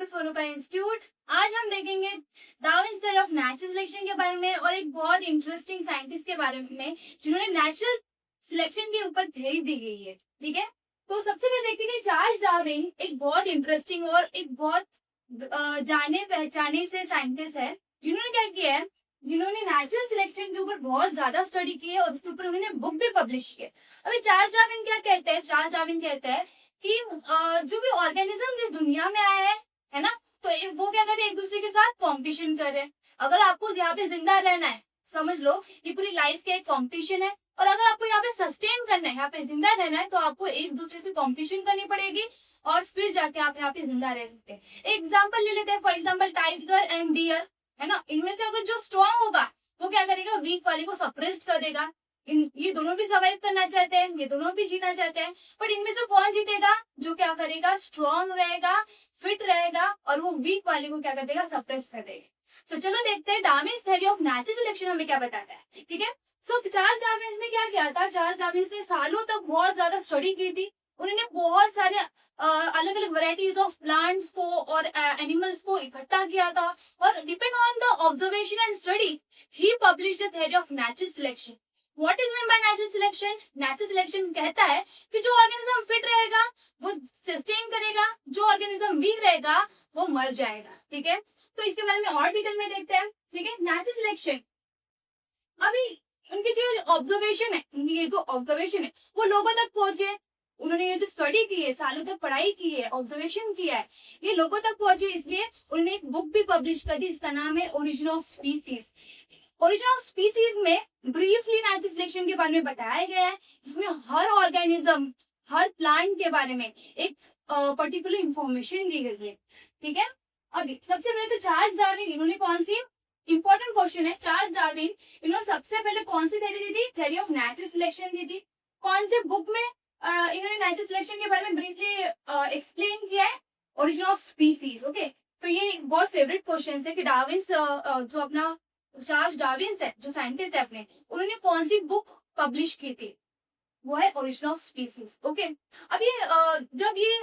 पे सोनू का इंस्टीट्यूट। आज हम देखेंगे Darwin theory of natural selection के बारे में और एक बहुत इंटरेस्टिंग साइंटिस्ट के बारे में जिन्होंने नेचुरल सिलेक्शन के ऊपर थ्योरी दी गई है। ठीक है, तो सबसे पहले देखते हैं चार्ल्स डार्विन एक बहुत इंटरेस्टिंग और एक बहुत जाने पहचाने से साइंटिस्ट है जिन्होंने क्या किया है, जिन्होंने नेचुरल सिलेक्शन के ऊपर बहुत ज्यादा स्टडी की है और उसके ऊपर उन्होंने बुक भी पब्लिश की है। अभी चार्ल्स डार्विन क्या कहते हैं, चार्ल्स डार्विन कहते हैं कि जो भी ऑर्गेनिज्म इस दुनिया में आए हैं, है ना, तो वो क्या कर रहे हैं, एक दूसरे के साथ कंपटीशन कर रहे हैं। अगर आपको यहाँ पे जिंदा रहना है, समझ लो ये पूरी लाइफ का एक कंपटीशन है, और अगर आपको यहाँ पे सस्टेन करना है, यहाँ पे जिंदा रहना है, तो आपको एक दूसरे से कंपटीशन करनी पड़ेगी और फिर जाके आप यहाँ पे जिंदा रह सकते हैं। एग्जाम्पल ले लेते हैं, for example tiger and deer, है ना, इनमें से अगर जो स्ट्रॉन्ग होगा वो क्या करेगा, वीक वाले को सप्रेस्ड कर देगा। ये दोनों भी सर्वाइव करना चाहते हैं, ये दोनों भी जीना चाहते हैं, बट इनमें से कौन जीतेगा, जो क्या करेगा, स्ट्रॉन्ग रहेगा, फिट रहेगा, और वो वीक वाले को क्या कर देगा, सप्रेस कर देगा। सो चलो देखते हैं Darwin theory of natural selection हमें क्या बताता है। ठीक है, सो चार्ल्स डार्विन ने क्या किया था, चार्ल्स डार्विन ने सालों तक बहुत ज्यादा स्टडी की थी। उन्होंने बहुत सारे अलग अलग वेराइटीज ऑफ प्लांट्स को और एनिमल्स को इकट्ठा किया था, और depend on the observation and study he publish the theory of natural selection. What is meant by natural selection? Natural selection कहता है कि जो ऑर्गेनिज्म फिट रहेगा वो सस्टेन करेगा, जो ऑर्गेनिज्म वीक रहेगा वो मर जाएगा। ठीक है, तो इसके बारे में और डिटेल में देखते हैं। ठीक है, नेचुरल सिलेक्शन, अभी उनकी जो ऑब्जर्वेशन है, उनकी ये जो ऑब्जर्वेशन है वो लोगों तक पहुंचे। उन्होंने ये जो स्टडी की है, सालों तक पढ़ाई की है, ऑब्जर्वेशन किया है, ये लोगों तक पहुंचे, इसलिए उन्होंने एक बुक भी पब्लिश कर दी जिसका नाम है origin of species. Origin of species में ब्रीफली नेचुरल सिलेक्शन के बारे में बताया गया है, जिसमें हर ऑर्गेनिज्म, हर प्लांट के बारे में एक पर्टिकुलर इंफॉर्मेशन दी गई है। ठीक है, अभी सबसे पहले तो चार्ल्स डार्विन, इन्होंने कौन सी, इंपॉर्टेंट क्वेश्चन है, चार्ल्स डार्विन इन्होंने सबसे पहले कौन सी थ्योरी दी थी, थ्योरी ऑफ नेचुरल सिलेक्शन दी थी। कौन से बुक में इन्होंने नेचुरल सिलेक्शन के बारे में ब्रीफली एक्सप्लेन किया है, ओरिजिन ऑफ स्पीसीज। ओके, तो ये बहुत फेवरेट क्वेश्चन है कि डार्विन जो अपना चार्ल्स डार्विन है, जो साइंटिस्ट है अपने, उन्होंने कौन सी बुक पब्लिश की थी, वो है ओरिजिन ऑफ स्पीसीज। ओके, अब ये जब ये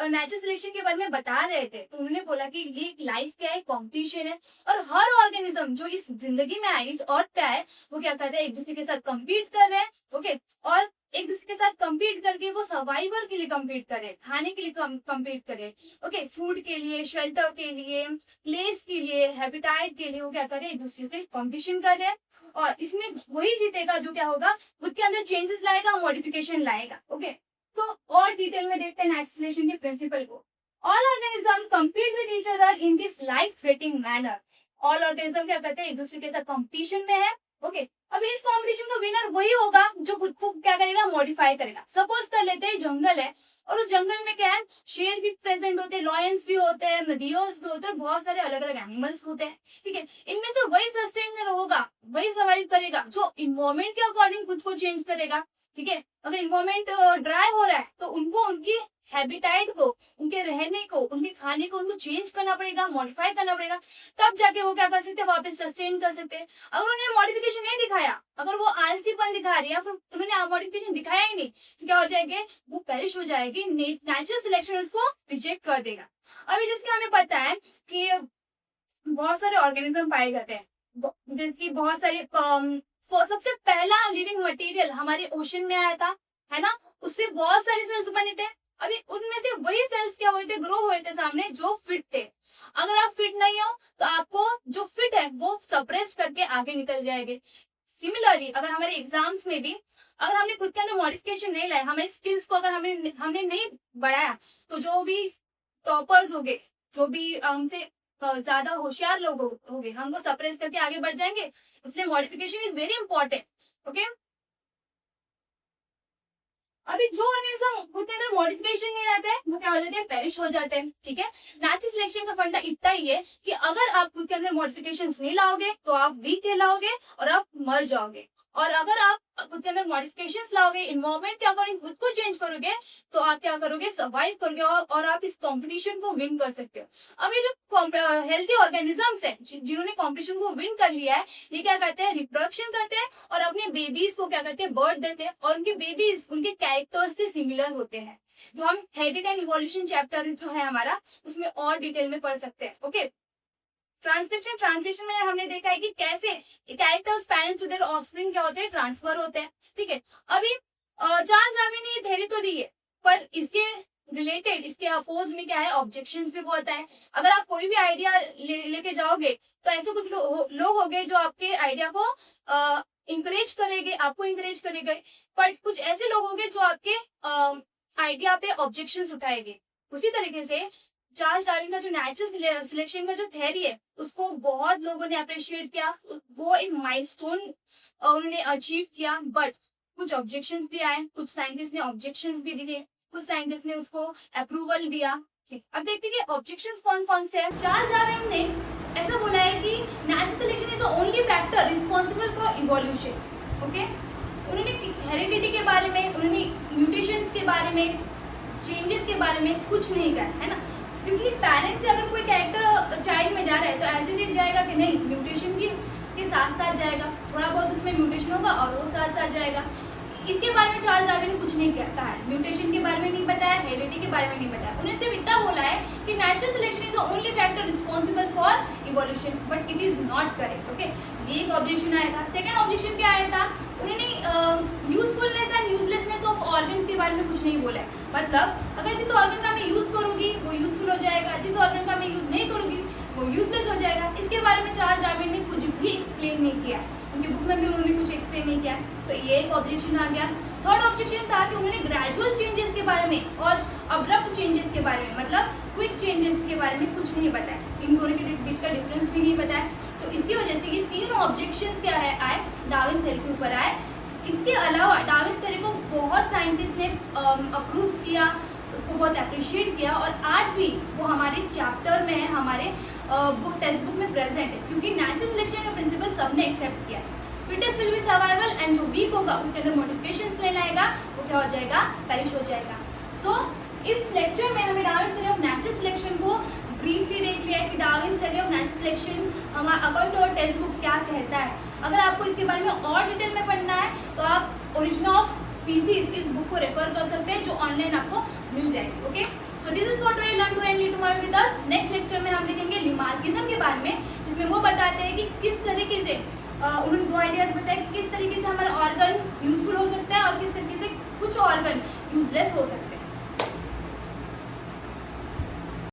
नेचुरल सिलेक्शन के बारे में बता रहे थे तो उन्होंने बोला कि ये एक लाइफ का एक कॉम्पिटिशन है, और हर ऑर्गेनिज्म जो इस जिंदगी में आए, इस अर्थ पे आए, वो क्या कर रहे हैं, एक दूसरे के साथ कम्पीट कर रहे हैं। ओके, और एक दूसरे के साथ कम्पीट करके वो सर्वाइवल के लिए कम्पीट करे, खाने के लिए कम्पीट करे। ओके, फूड के लिए, शेल्टर के लिए, प्लेस के लिए, हैबिटेट के लिए वो क्या करे, एक दूसरे से कॉम्पिटिशन कर रहे हैं, और इसमें वही जीतेगा जो क्या होगा, खुद के अंदर चेंजेस लाएगा, मॉडिफिकेशन लाएगा। ओके, तो और डिटेल में देखते हैं नेचुरल सिलेक्शन के प्रिंसिपल को। All organism compete with each other in this life threatening manner. All organism क्या कहते हैं, एक दूसरे के साथ कंपटीशन में है। ओके, अब इस कंपटीशन का विनर वही होगा जो खुद को क्या करेगा, मॉडिफाई करेगा। सपोज कर लेते हैं जंगल है, और उस जंगल में क्या है, शेर भी प्रेजेंट होते हैं, लॉयंस भी होते हैं, डियर्स भी होते हैं, बहुत सारे अलग अलग एनिमल्स होते हैं। ठीक है, इनमें से वही सस्टेन होगा, वही सर्वाइव करेगा जो इन्वायरमेंट के अकॉर्डिंग खुद को चेंज करेगा। ठीक है, अगर इन्वायरमेंट ड्राई हो रहा है तो उनको उनकी हैबिटेट को, उनके रहने को, उनके खाने को उनको चेंज करना पड़ेगा, मॉडिफाई करना पड़ेगा, तब जाके वो क्या कर सकते हैं, वापस सस्टेन कर सकते हैं। अगर उन्होंने मॉडिफिकेशन नहीं दिखाया, अगर वो आलसीपन दिखा रही है, फिर उन्होंने मॉडिफिकेशन दिखाया ही नहीं, तो क्या हो जाएंगे, वो पेरिश हो जाएगी, नेचुरल सिलेक्शन उसको रिजेक्ट कर देगा। अभी जिसके हमें पता है कि बहुत सारे ऑर्गेनिज्म पाए जाते हैं, जिसकी बहुत सारे सबसे पहला लिविंग मटेरियल हमारे ओशन में आया था, है ना, उससे बहुत सारे सेल्स बने थे। अभी उनमें से वही सेल्स क्या हुए थे, ग्रो हुए थे सामने, जो फिट थे। अगर आप फिट नहीं हो तो आपको जो फिट है वो सप्रेस करके आगे निकल जाएंगे। सिमिलरली अगर हमारे एग्जाम्स में भी अगर हमने खुद के अंदर मॉडिफिकेशन नहीं लाया, हमारे स्किल्स को अगर हमने नहीं बढ़ाया, तो जो भी टॉपर्स हो गए, जो भी हमसे ज्यादा होशियार लोग हो गए, हमको सप्रेस करके आगे बढ़ जाएंगे। इसलिए modification is very important. Okay, अभी जो ऑर्गेनिज्म खुद के अंदर मॉडिफिकेशन नहीं रहता है वो क्या हो जाते हैं, पेरिश हो जाते हैं। ठीक है, नेचुरल सिलेक्शन का फंडा इतना ही है कि अगर आप खुद के अंदर मॉडिफिकेशन नहीं लाओगे तो आप वीक कहलाओगे और आप मर जाओगे। और अगर आप खुद के अंदर मॉडिफिकेशंस लाओगे, इन्वायरमेंट के अकॉर्डिंग खुद को चेंज करोगे, तो आप क्या करोगे, सर्वाइव करोगे और आप इस कंपटीशन को विन कर सकते हो। अब ये जो हेल्थी ऑर्गेनिजम्स है जिन्होंने कंपटीशन को विन कर लिया है, ये क्या करते हैं, रिप्रोडक्शन करते हैं और अपने बेबीज को क्या करते हैं, बर्थ देते हैं, और उनके बेबीज उनके कैरेक्टर्स से सिमिलर होते हैं, जो हम हेरिटेज एंड इवोल्यूशन चैप्टर जो है हमारा, उसमें और डिटेल में पढ़ सकते हैं। ओके, ट्रांसक्रिप्शन ट्रांसलेशन में हमने देखा है कि कैसे characters parents to their offspring क्या होते हैं, ट्रांसफर होते हैं। ठीक है, अभी चार्ल्स डार्विन ने ये थ्योरी तो दी है, पर इसके रिलेटेड, इसके अपोज में क्या है, ऑब्जेक्शंस भी बहुत है। अगर आप कोई भी आइडिया लेके जाओगे, तो ऐसे कुछ लोग होंगे जो आपके आइडिया को इंकरेज करेंगे, आपको इंकरेज करेंगे, बट कुछ ऐसे लोग होंगे जो आपके आइडिया पे ऑब्जेक्शंस उठाएंगे। उसी तरीके से चार्ल्स डार्विन का जो नेचुरल सिलेक्शन का जो थ्योरी है, उसको बहुत लोगों ने अप्रिशिएट किया, वो एक माइलस्टोन उन्होंने अचीव किया, बट कुछ ऑब्जेक्शंस भी आए, कुछ साइंटिस्ट ने ऑब्जेक्शंस भी दिए, कुछ साइंटिस्ट ने उसको अप्रूवल दिया। अब देखते हैं कि ऑब्जेक्शंस कौन कौन से हैं। चार्ल्स डार्विन ने ऐसा बोला है कि natural selection is the only factor responsible for evolution. Okay, उन्होंने हेरिडिटी के बारे में, उन्होंने म्यूटेशंस के बारे में, चेंजेस के बारे में कुछ नहीं कहा है ना, क्योंकि पेरेंट्स से अगर कोई कैरेक्टर चाइल्ड में जा रहा है तो एज इट इज जाएगा कि नहीं, म्यूटेशन के साथ साथ जाएगा, थोड़ा बहुत उसमें म्यूटेशन होगा और वो साथ साथ जाएगा। इसके बारे में चार्ल्स डार्विन ने कुछ नहीं कहा है, म्यूटेशन के बारे में नहीं बताया, हेरिडिटी के बारे में नहीं बताया। उन्होंने सिर्फ इतना बोला है कि natural selection is the only factor responsible for evolution, but it is not correct. Okay, ये एक ऑब्जेक्शन आया था। सेकंड ऑब्जेक्शन क्या आया था, उन्होंने usefulness and uselessness of organs के बारे में कुछ नहीं बोला है। मतलब अगर जिस ऑर्गन का मैं यूज करूंगी वो यूजफुल हो जाएगा, जिस ऑर्गन का मैं यूज नहीं करूंगी वो यूजलेस हो जाएगा। इसके बारे में चार्ल्स डार्विन ने कुछ भी एक्सप्लेन नहीं किया, उनकी बुक में भी उन्होंने कुछ एक्सप्लेन नहीं किया, तो ये एक ऑब्जेक्शन आ गया। थर्ड ऑब्जेक्शन था कि उन्होंने ग्रेजुअल चेंजेस के बारे में और अब्रप्ट चेंजेस के बारे में, मतलब क्विक चेंजेस के बारे में कुछ नहीं बताया, इन दोनों के बीच का डिफरेंस भी नहीं बताया। तो इसकी वजह से ये तीनों ऑब्जेक्शंस क्या है आए, डार्विन थ्योरी के ऊपर आए। इसके अलावा डार्विन थ्योरी को बहुत साइंटिस्ट ने अप्रूव किया, उसको बहुत अप्रिशिएट किया, और आज भी वो हमारे चैप्टर में है, हमारे बुक टेक्स्ट बुक में प्रेजेंट है, क्योंकि नेचुरल सिलेक्शन का प्रिंसिपल सबने एक्सेप्ट किया। Fittest will be survival, and जो वीक होगा उसके अंदर मॉडिफिकेशंस लेना आएगा, वो क्या हो जाएगा, पेरिश हो जाएगा। सो इस लेक्चर में हमने Darwin theory of natural selection को ब्रीफली देख लिया है कि Darwin theory of natural selection हमारा according to our text book क्या कहता है। अगर आपको इसके बारे में और डिटेल में पढ़ना है तो आप ओरिजिन ऑफ स्पीसीज इस बुक को रेफर कर सकते हैं, जो ऑनलाइन आपको मिल जाएगी। Okay, so this is what we learn today in tomorrow with us. Next lecture में हम देखेंगे लिमार्किज्म के बारे में, जिसमें वो बताते हैं कि किस तरीके से उन्होंने दो आइडियाज बताए कि किस तरीके से हमारा ऑर्गन यूजफुल हो सकता है और किस तरीके से कुछ ऑर्गन यूजलेस हो सकते हैं।